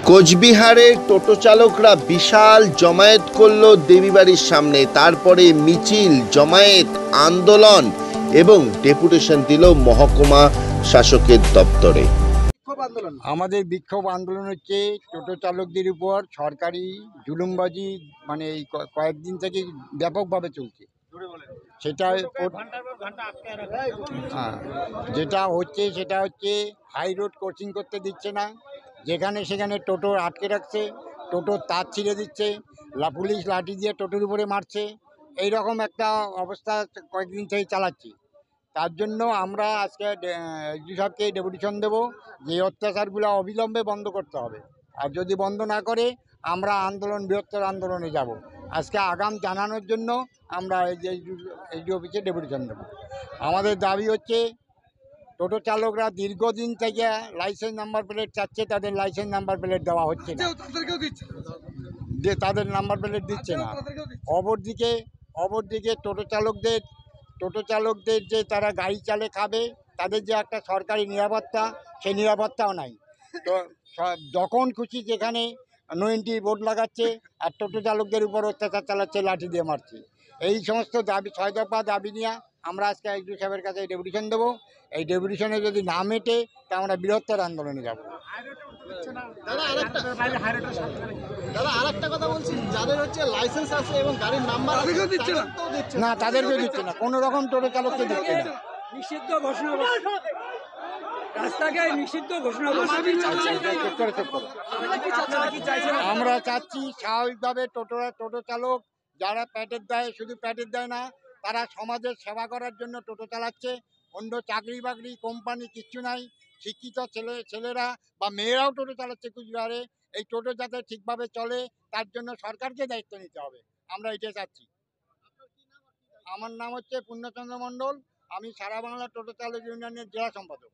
কোচবিহারে টোটো চালকরা বিশাল জমায়েত করল দেবীবাড়ির সামনে। তারপরে মিছিল, জমায়েত, আন্দোলন এবং ডেপুটেশন দিল মহকুমা শাসকের দপ্তরে। আমাদের বিক্ষোভ আন্দোলন হচ্ছে টোটো চালকদের উপর সরকারি জুলুমবাজি, মানে এই কয়েকদিন থেকে ব্যাপকভাবে চলছে। সেটা যেটা হচ্ছে হাই রোড ক্রসিং করতে দিচ্ছে না, যেখানে সেখানে টোটো আটকে রাখছে, টোটোর তার ছিঁড়ে দিচ্ছে, পুলিশ লাঠি দিয়ে টোটোর উপরে মারছে। এই রকম একটা অবস্থা কয়েকদিন থেকে চালাচ্ছি। তার জন্য আমরা আজকে এসডি সাহেবকে ডেপুটেশন দেবো যে এই অত্যাচারগুলো অবিলম্বে বন্ধ করতে হবে। আর যদি বন্ধ না করে আমরা বৃহত্তর আন্দোলনে যাব। আজকে আগাম জানানোর জন্য আমরা এসডি অফিসে ডেপুটেশন দেবো। আমাদের দাবি হচ্ছে টোটো চালকরা দীর্ঘদিন থেকে লাইসেন্স নাম্বার প্লেট চাচ্ছে, তাদের লাইসেন্স নাম্বার প্লেট দেওয়া হচ্ছে না, তাদের নাম্বার প্লেট দিচ্ছে না। অপরদিকে টোটো চালকদের যে তারা গাড়ি চালে খাবে, তাদের যে একটা সরকারি নিরাপত্তা, সেই নিরাপত্তাও নাই। তো যখন খুশি যেখানে নো এন্ট্রি বোর্ড লাগাচ্ছে আর টোটো চালকদের উপর অত্যাচার চালাচ্ছে, লাঠি দিয়ে মারছে। এই সমস্ত দাবি, 6 দফা দাবি নিয়ে আমরা আজকে এসডি সাহেবের কাছে ডেপুটেশন দেবো। এই ডেপুটেশনে যদি না মেটে তা আমরা বৃহত্তর আন্দোলনে যাব। না, তাদেরকেও দিচ্ছে না, কোনো রকম টোটো চালককে দিচ্ছে না। নিষিদ্ধ ঘোষণা, রাস্তাকে নিষিদ্ধ ঘোষণা। আমরা চাচ্ছি স্বাভাবিকভাবে টোটো চালক যারা প্যাটের দেয়, শুধু প্যাটের দেয় না, তারা সমাজের সেবা করার জন্য টোটো চালাচ্ছে। অন্য চাকরি বাকরি কোম্পানি কিচ্ছু নাই। শিক্ষিত ছেলেরা বা মেয়েরাও টোটো চালাচ্ছে কুচবিহারে। এই টোটো যাতে ঠিকভাবে চলে তার জন্য সরকারকে দায়িত্ব নিতে হবে। আমরা এটা চাচ্ছি। আমার নাম হচ্ছে পূর্ণচন্দ্র মণ্ডল, আমি সারা বাংলা টোটো চালক ইউনিয়নের জেলা সম্পাদক।